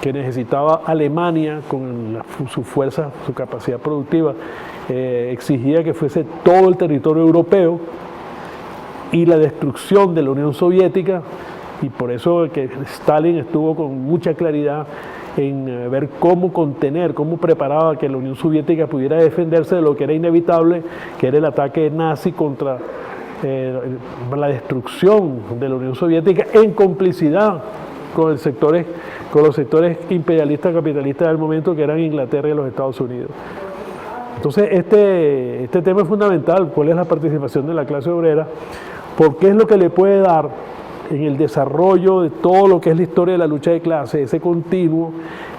que necesitaba Alemania con su fuerza, su capacidad productiva, exigía que fuese todo el territorio europeo, y la destrucción de la Unión Soviética, y por eso que Stalin estuvo con mucha claridad en ver cómo contener, cómo preparaba que la Unión Soviética pudiera defenderse de lo que era inevitable, que era el ataque nazi contra la destrucción de la Unión Soviética en complicidad con los sectores imperialistas capitalistas del momento, que eran Inglaterra y los Estados Unidos. Entonces este tema es fundamental. ¿Cuál es la participación de la clase obrera? Porque es lo que le puede dar en el desarrollo de todo lo que es la historia de la lucha de clases, ese continuo,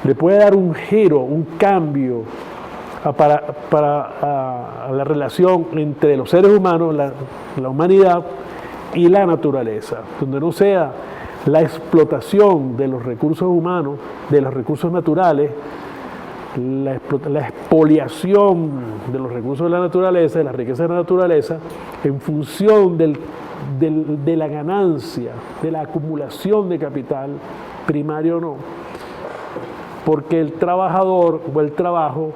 le puede dar un giro, un cambio a la relación entre los seres humanos, la humanidad y la naturaleza, donde no sea la explotación de los recursos humanos, de los recursos naturales, la expoliación de los recursos de la naturaleza, de las riquezas de la naturaleza, en función de la ganancia, de la acumulación de capital, primario o no. Porque el trabajador o el trabajo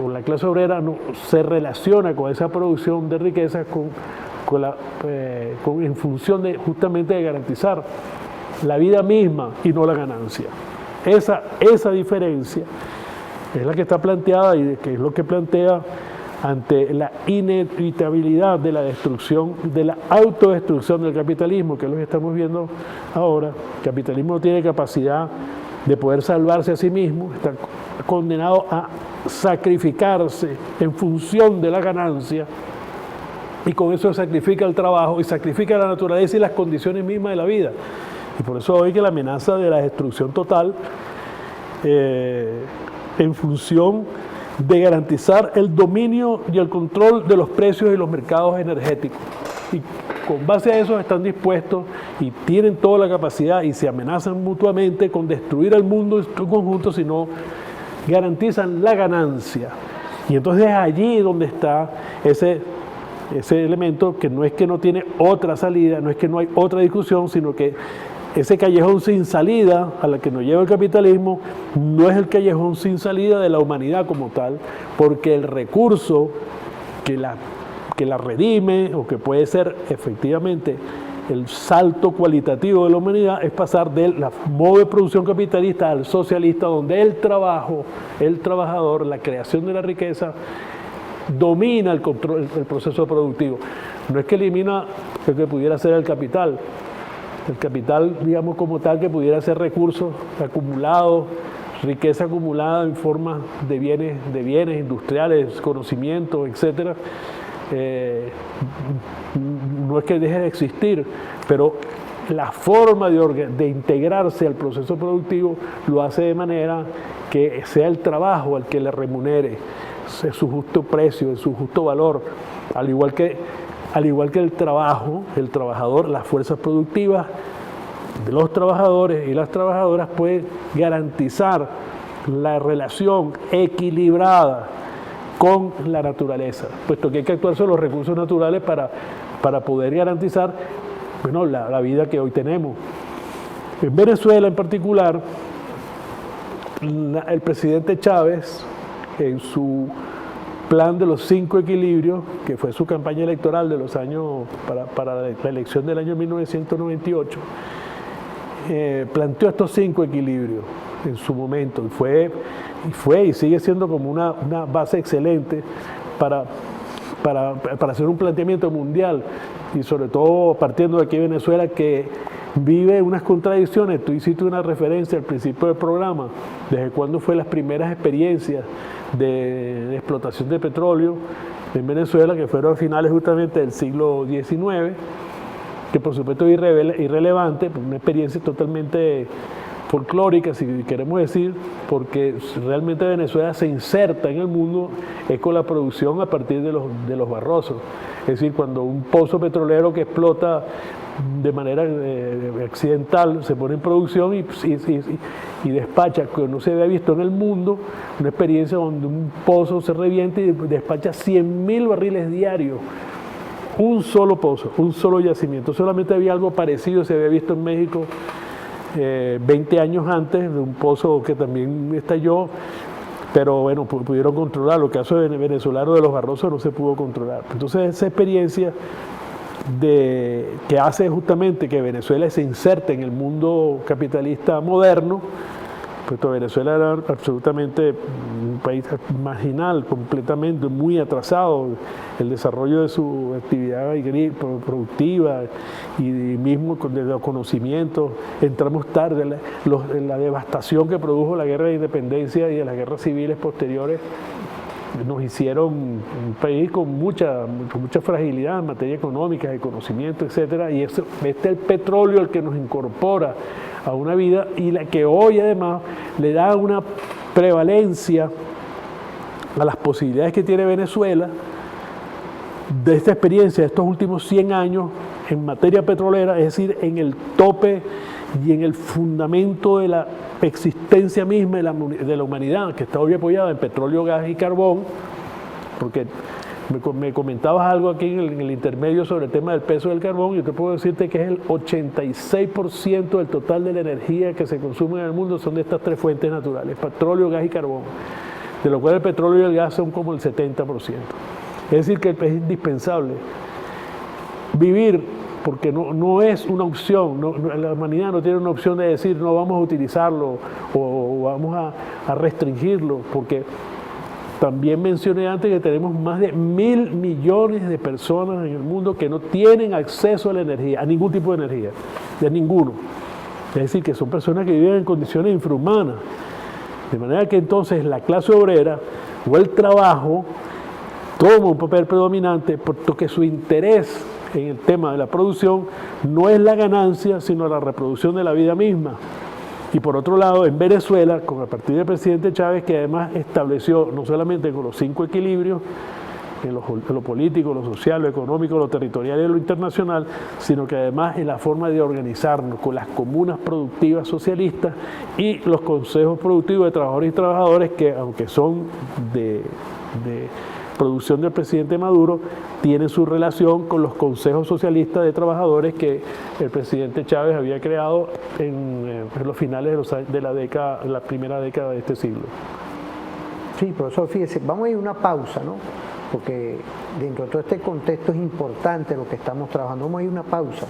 o la clase obrera no se relaciona con esa producción de riquezas en función justamente de garantizar la vida misma y no la ganancia. Esa diferencia es la que está planteada y que es lo que plantea ante la inevitabilidad de la destrucción, de la autodestrucción del capitalismo, que es lo que estamos viendo ahora. El capitalismo no tiene capacidad de poder salvarse a sí mismo, está condenado a sacrificarse en función de la ganancia, y con eso sacrifica el trabajo y sacrifica la naturaleza y las condiciones mismas de la vida. Y por eso hoy que la amenaza de la destrucción total en función de garantizar el dominio y el control de los precios y los mercados energéticos. Y con base a eso están dispuestos y tienen toda la capacidad y se amenazan mutuamente con destruir el mundo en su conjunto si no garantizan la ganancia. Y entonces es allí donde está ese elemento que no es que no tiene otra salida, no es que no hay otra discusión, sino que ese callejón sin salida a la que nos lleva el capitalismo no es el callejón sin salida de la humanidad como tal, porque el recurso que la redime o que puede ser efectivamente el salto cualitativo de la humanidad es pasar del modo de producción capitalista al socialista, donde el trabajo, el trabajador, la creación de la riqueza domina el control, el proceso productivo. No es que elimina lo que pudiera ser el capital, digamos como tal, que pudiera ser recursos acumulados, riqueza acumulada en forma de bienes industriales, conocimientos, etcétera. No es que deje de existir, pero la forma de integrarse al proceso productivo lo hace de manera que sea el trabajo al que le remunere su justo precio, su justo valor, al igual que el trabajo, el trabajador, las fuerzas productivas de los trabajadores y las trabajadoras pueden garantizar la relación equilibrada con la naturaleza, puesto que hay que actuar sobre los recursos naturales para poder garantizar, bueno, la vida que hoy tenemos. En Venezuela en particular, el presidente Chávez, en su plan de los 5 equilibrios, que fue su campaña electoral de los años para la elección del año 1998, planteó estos 5 equilibrios en su momento, y fue y sigue siendo como una base excelente para hacer un planteamiento mundial, y sobre todo partiendo de aquí Venezuela, que vive unas contradicciones. Tú hiciste una referencia al principio del programa, desde cuándo fue las primeras experiencias de explotación de petróleo en Venezuela, que fueron a finales justamente del siglo XIX, que por supuesto es irrelevante, una experiencia totalmente folclórica, si queremos decir, porque realmente Venezuela se inserta en el mundo es con la producción a partir de los barrosos. Es decir, cuando un pozo petrolero que explota de manera accidental se pone en producción y despacha, que no se había visto en el mundo, una experiencia donde un pozo se revienta y despacha 100.000 barriles diarios. Un solo pozo, un solo yacimiento. Solamente había algo parecido, se había visto en México 20 años antes, de un pozo que también estalló, pero bueno, pudieron controlarlo. El caso venezolano de los Barrosos no se pudo controlar. Entonces esa experiencia que hace justamente que Venezuela se inserte en el mundo capitalista moderno, puesto Venezuela era absolutamente un país marginal, completamente muy atrasado, el desarrollo de su actividad productiva y mismo de los conocimientos. Entramos tarde en la devastación que produjo la guerra de independencia y de las guerras civiles posteriores. Nos hicieron un país con mucha fragilidad en materia económica, de conocimiento, etcétera, y este es el petróleo el que nos incorpora a una vida y la que hoy además le da una prevalencia a las posibilidades que tiene Venezuela de esta experiencia de estos últimos 100 años en materia petrolera, es decir, en el tope y en el fundamento de la existencia misma de la humanidad, que está hoy apoyada en petróleo, gas y carbón, porque me comentabas algo aquí en el intermedio sobre el tema del peso del carbón, y yo te puedo decirte que es el 86% del total de la energía que se consume en el mundo son de estas tres fuentes naturales, petróleo, gas y carbón, de lo cual el petróleo y el gas son como el 70%. Es decir, que es indispensable vivir, porque no es una opción, la humanidad no tiene una opción de decir no vamos a utilizarlo o vamos a restringirlo, porque también mencioné antes que tenemos más de 1.000 millones de personas en el mundo que no tienen acceso a la energía, a ningún tipo de energía, de ninguno. Es decir, que son personas que viven en condiciones infrahumanas. De manera que entonces la clase obrera o el trabajo toma un papel predominante porque su interés en el tema de la producción no es la ganancia, sino la reproducción de la vida misma. Y por otro lado, en Venezuela, a partir del presidente Chávez, que además estableció no solamente con los 5 equilibrios, en lo político, lo social, lo económico, lo territorial y lo internacional, sino que además en la forma de organizarnos con las comunas productivas socialistas y los consejos productivos de trabajadores y trabajadoras, que aunque son de producción del presidente Maduro, tiene su relación con los consejos socialistas de trabajadores que el presidente Chávez había creado en los finales de la primera década de este siglo. Sí, profesor, fíjese, vamos a ir a una pausa, ¿no? Porque dentro de todo este contexto es importante lo que estamos trabajando. Vamos a ir a una pausa.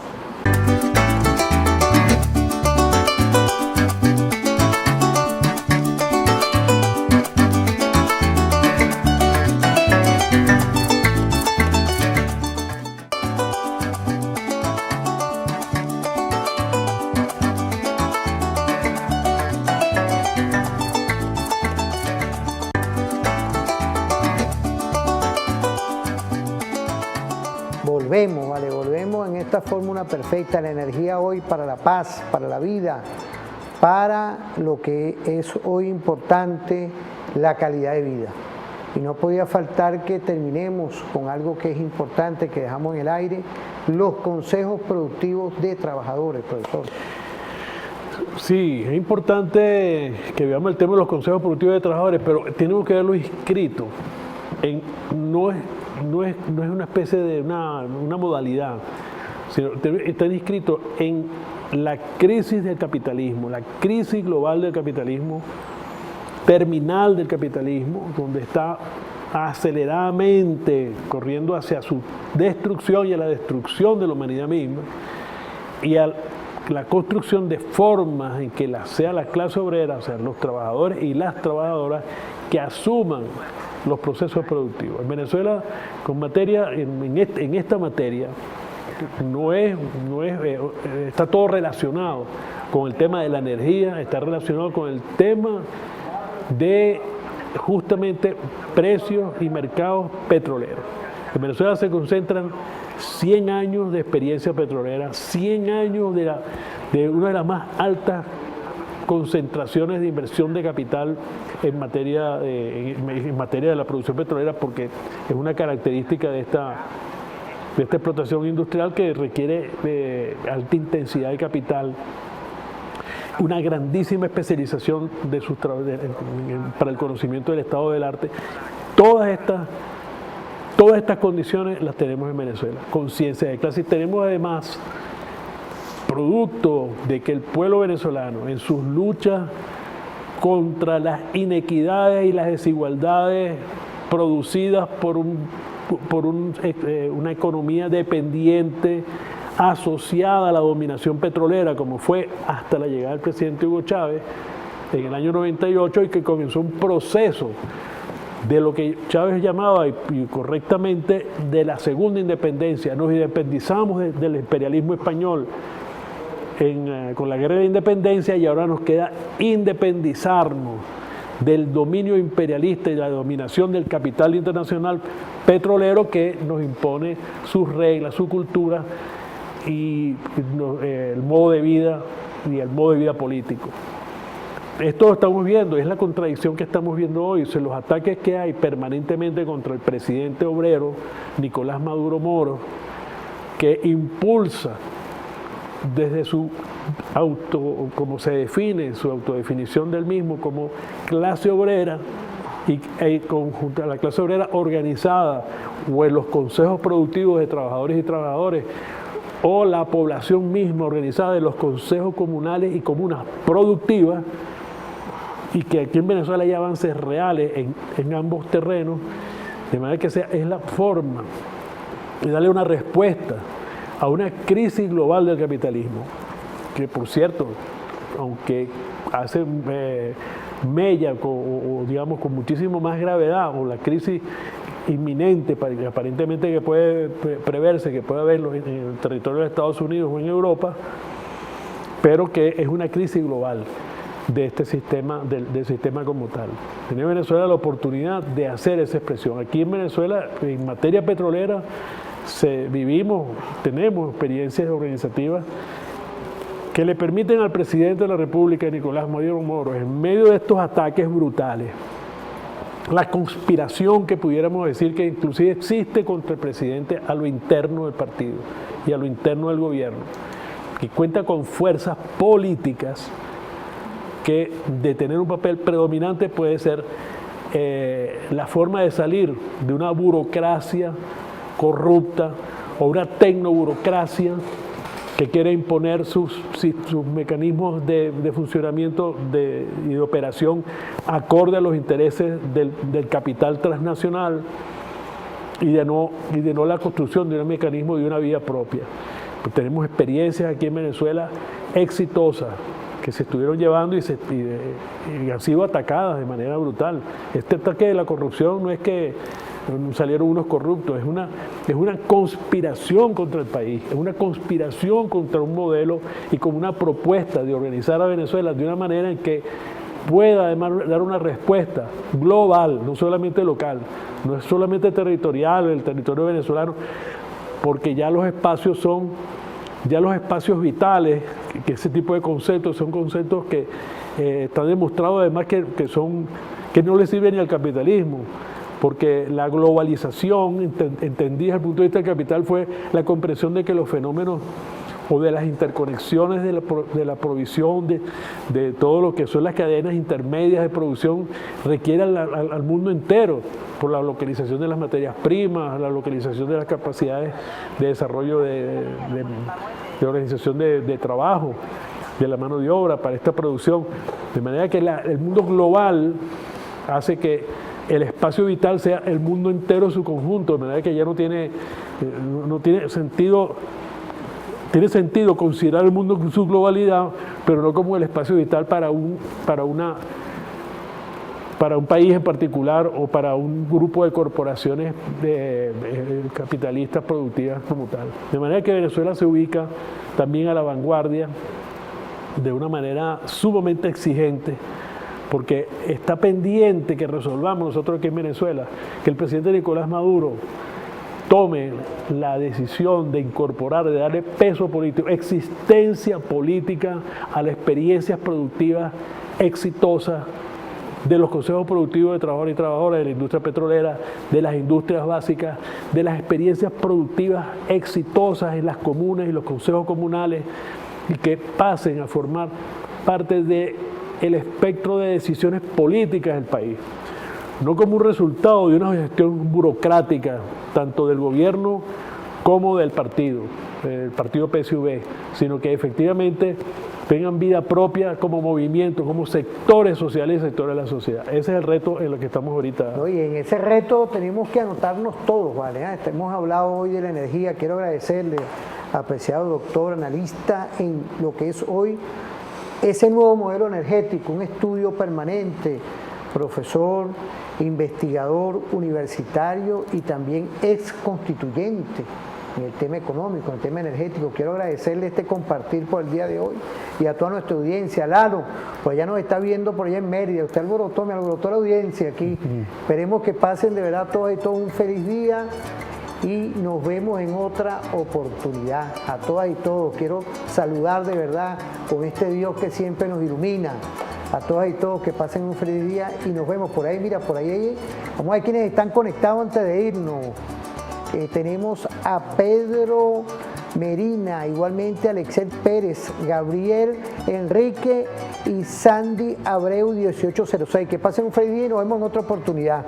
Volvemos en esta fórmula perfecta, la energía hoy para la paz, para la vida, para lo que es hoy importante, la calidad de vida. Y no podía faltar que terminemos con algo que es importante, que dejamos en el aire, los consejos productivos de trabajadores, profesor. Sí, es importante que veamos el tema de los consejos productivos de trabajadores, pero tenemos que verlo inscrito. No es una especie de una modalidad, sino está inscrito en la crisis del capitalismo, la crisis global del capitalismo, terminal del capitalismo, donde está aceleradamente corriendo hacia su destrucción y a la destrucción de la humanidad misma, y a la construcción de formas en que sea la clase obrera, o sea, los trabajadores y las trabajadoras, que asuman los procesos productivos. En Venezuela, en esta materia, está todo relacionado con el tema de la energía, está relacionado con el tema de justamente precios y mercados petroleros. En Venezuela se concentran 100 años de experiencia petrolera, 100 años de una de las más altas concentraciones de inversión de capital en materia de la producción petrolera, porque es una característica de esta explotación industrial que requiere alta intensidad de capital, una grandísima especialización para el conocimiento del estado del arte. Todas estas condiciones las tenemos en Venezuela. Conciencia de clase, y tenemos además, producto de que el pueblo venezolano en sus luchas contra las inequidades y las desigualdades producidas por una economía dependiente asociada a la dominación petrolera, como fue hasta la llegada del presidente Hugo Chávez en el año 98, y que comenzó un proceso de lo que Chávez llamaba, y correctamente, de la segunda independencia. Nos independizamos del imperialismo español con la guerra de la independencia, y ahora nos queda independizarnos del dominio imperialista y la dominación del capital internacional petrolero, que nos impone sus reglas, su cultura y el modo de vida y el modo de vida político. Esto lo estamos viendo, es la contradicción que estamos viendo hoy. Los ataques que hay permanentemente contra el presidente obrero Nicolás Maduro Moro, que impulsa desde su como se define, su autodefinición del mismo como clase obrera, y conjunto a la clase obrera organizada, o en los consejos productivos de trabajadores y trabajadoras, o la población misma organizada en los consejos comunales y comunas productivas, y que aquí en Venezuela hay avances reales en ambos terrenos, de manera que es la forma de darle una respuesta a una crisis global del capitalismo, que por cierto, aunque hace mella digamos con muchísimo más gravedad, o la crisis inminente aparentemente que puede preverse, que puede haberlo en el territorio de Estados Unidos o en Europa, pero que es una crisis global de este sistema, del sistema como tal. Tiene Venezuela la oportunidad de hacer esa expresión. Aquí en Venezuela, en materia petrolera, tenemos experiencias organizativas que le permiten al presidente de la República, Nicolás Maduro Moro, en medio de estos ataques brutales, la conspiración que pudiéramos decir que inclusive existe contra el presidente a lo interno del partido y a lo interno del gobierno, que cuenta con fuerzas políticas que de tener un papel predominante puede ser la forma de salir de una burocracia corrupta o una tecnoburocracia que quiere imponer sus mecanismos de funcionamiento y de operación acorde a los intereses del capital transnacional, y de no la construcción de un mecanismo de una vía propia. Pues tenemos experiencias aquí en Venezuela exitosas que se estuvieron llevando y han sido atacadas de manera brutal. Este ataque de la corrupción no es que salieron unos corruptos, es una conspiración contra el país, es una conspiración contra un modelo y con una propuesta de organizar a Venezuela de una manera en que pueda además dar una respuesta global, no solamente local, no es solamente territorial, el territorio venezolano, porque ya los espacios vitales, que ese tipo de conceptos son conceptos que están demostrados además que no le sirven ni al capitalismo, porque la globalización, entendida desde el punto de vista del capital, fue la comprensión de que los fenómenos o de las interconexiones de la provisión de todo lo que son las cadenas intermedias de producción requieren al mundo entero, por la localización de las materias primas, la localización de las capacidades de desarrollo de organización de trabajo, de la mano de obra para esta producción. De manera que el mundo global hace que el espacio vital sea el mundo entero en su conjunto, de manera que ya no tiene sentido. Tiene sentido considerar el mundo con su globalidad, pero no como el espacio vital para un país en particular o para un grupo de corporaciones capitalistas productivas como tal. De manera que Venezuela se ubica también a la vanguardia de una manera sumamente exigente, porque está pendiente que resolvamos nosotros aquí en Venezuela, que el presidente Nicolás Maduro tomen la decisión de incorporar, de darle peso político, existencia política a las experiencias productivas exitosas de los consejos productivos de trabajadores y trabajadoras de la industria petrolera, de las industrias básicas, de las experiencias productivas exitosas en las comunas y los consejos comunales, y que pasen a formar parte del espectro de decisiones políticas del país. No como un resultado de una gestión burocrática, tanto del gobierno como del partido PSV, sino que efectivamente tengan vida propia como movimiento, como sectores sociales y sectores de la sociedad. Ese es el reto en el que estamos ahorita. Y en ese reto tenemos que anotarnos todos, ¿vale? Hemos hablado hoy de la energía. Quiero agradecerle, apreciado doctor, analista en lo que es hoy ese nuevo modelo energético, un estudio permanente, profesor, investigador universitario y también ex constituyente en el tema económico, en el tema energético. Quiero agradecerle este compartir por el día de hoy y a toda nuestra audiencia. Lalo, pues ya nos está viendo por allá en Mérida, usted me alborotó la audiencia aquí. Esperemos que pasen de verdad todos y todos un feliz día y nos vemos en otra oportunidad. A todas y todos quiero saludar de verdad con este Dios que siempre nos ilumina. A todas y todos que pasen un feliz día y nos vemos por ahí. Mira, por ahí vamos a ver quienes están conectados antes de irnos. Tenemos a Pedro Merina, igualmente Alexel Pérez, Gabriel Enrique y Sandy Abreu 1806. Que pasen un feliz día y nos vemos en otra oportunidad.